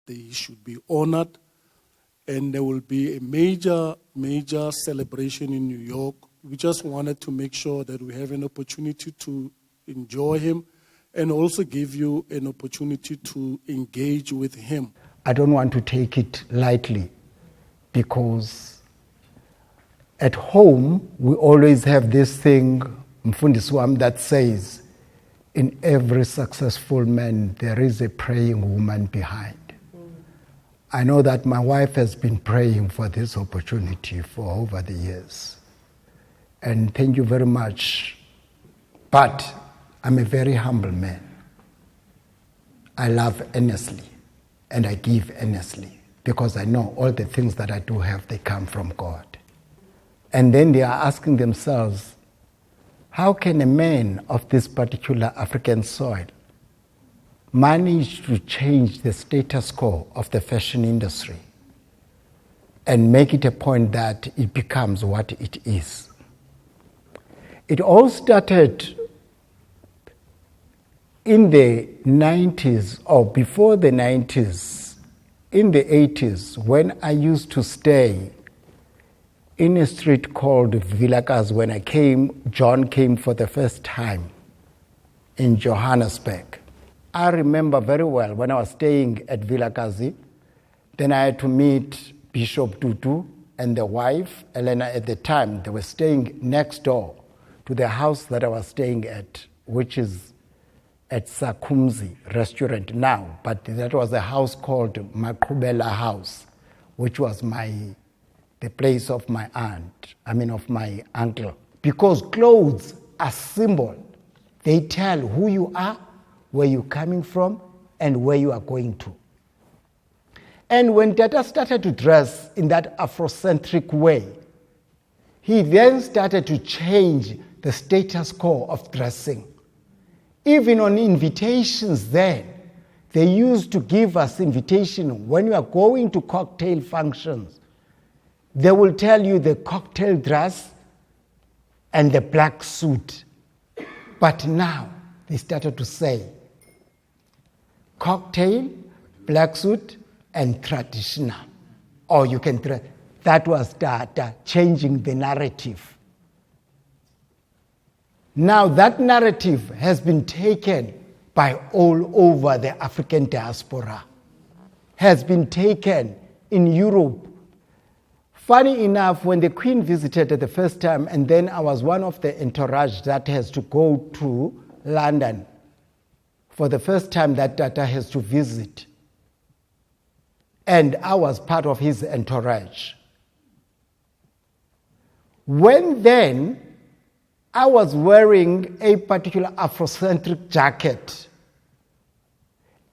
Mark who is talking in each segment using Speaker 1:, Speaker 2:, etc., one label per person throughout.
Speaker 1: they should be honored. And there will be a major celebration in New York. We just wanted to make sure that we have an opportunity to enjoy him and also give you an opportunity to engage with him.
Speaker 2: I don't want to take it lightly because at home we always have this thing, Mfundisi wami, that says, in every successful man there is a praying woman behind. I know that my wife has been praying for this opportunity for over the years. And thank you very much. But I'm a very humble man. I love earnestly and I give earnestly because I know all the things that I do have, they come from God. And then they are asking themselves, how can a man of this particular African soil manage to change the status quo of the fashion industry and make it a point that it becomes what it is? It all started in the 90s or before the 90s, in the 80s, when I used to stay in a street called Vilakazi. When John came for the first time in Johannesburg. I remember very well when I was staying at Vilakazi, then I had to meet Bishop Tutu and the wife, Elena, at the time. They were staying next door to the house that I was staying at, which is at Sakumzi restaurant now, but that was a house called Makubela House, which was the place of my of my uncle. Because clothes are symbol. They tell who you are, where you're coming from, and where you are going to. And when Tata started to dress in that Afrocentric way, he then started to change the status quo of dressing. Even on invitations then, they used to give us invitation when you are going to cocktail functions. They will tell you the cocktail dress and the black suit. But now they started to say cocktail, black suit, and traditional. Or you can dress. That was changing the narrative. Now that narrative has been taken by all over the African diaspora, has been taken in Europe. Funny enough, when the Queen visited the first time, and then I was one of the entourage that has to go to London for the first time that Tata has to visit. And I was part of his entourage. When then I was wearing a particular Afrocentric jacket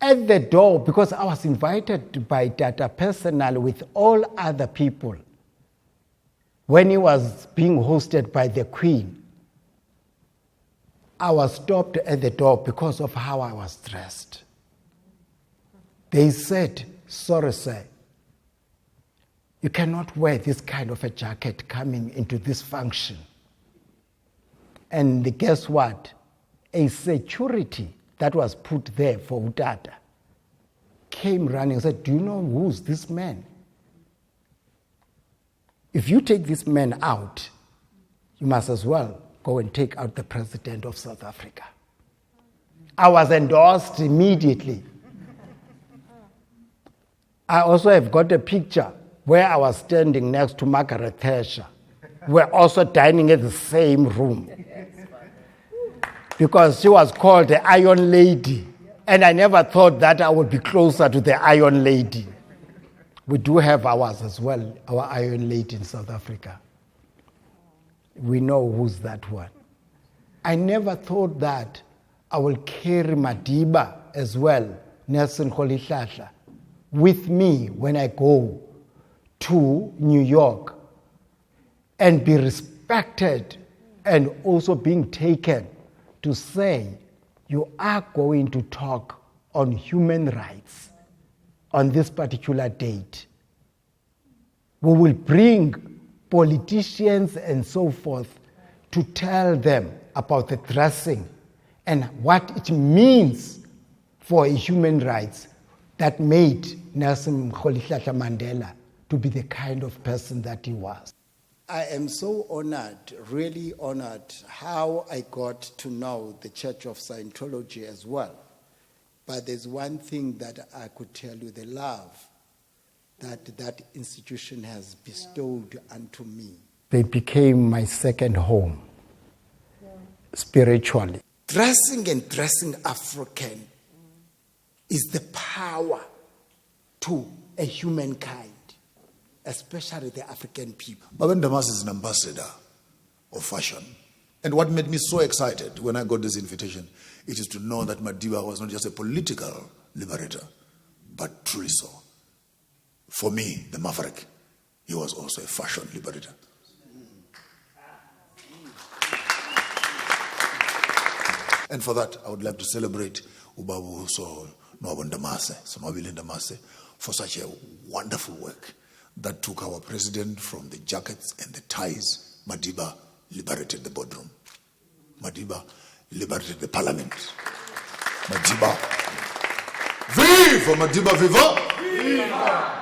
Speaker 2: at the door, because I was invited by Tata personally with all other people when he was being hosted by the Queen. I was stopped at the door because of how I was dressed. They said, sorry sir, you cannot wear this kind of a jacket coming into this function. And guess what? A security that was put there for Utata came running and said, do you know who's this man? If you take this man out, you must as well go and take out the president of South Africa. I was endorsed immediately. I also have got a picture where I was standing next to Margaret Thatcher. We're also dining in the same room. Because she was called the Iron Lady. And I never thought that I would be closer to the Iron Lady. We do have ours as well, our Iron Lady in South Africa. We know who's that one. I never thought that I will carry Madiba as well, Nelson Rolihlahla, with me when I go to New York and be respected and also being taken to say, you are going to talk on human rights on this particular date. We will bring politicians and so forth to tell them about the dressing and what it means for human rights. that made Nelson Rolihlahla Mandela to be the kind of person that he was. I am so honored, really honored, how I got to know the Church of Scientology as well. But there's one thing that I could tell you, the love that that institution has bestowed unto me. They became my second home, spiritually. Dressing and dressing African is the power to a humankind, especially the African people.
Speaker 3: Baban Damas is an ambassador of fashion. And what made me so excited when I got this invitation, it is to know that Madiba was not just a political liberator, but truly so. For me, the Maverick, he was also a fashion liberator. And for that, I would like to celebrate Ubabu so Nwabon Damase, Sonwabile Damase, for such a wonderful work that took our president from the jackets and the ties. Madiba liberated the boardroom. Madiba liberated the parliament. Madiba, viva Madiba, viva! Viva!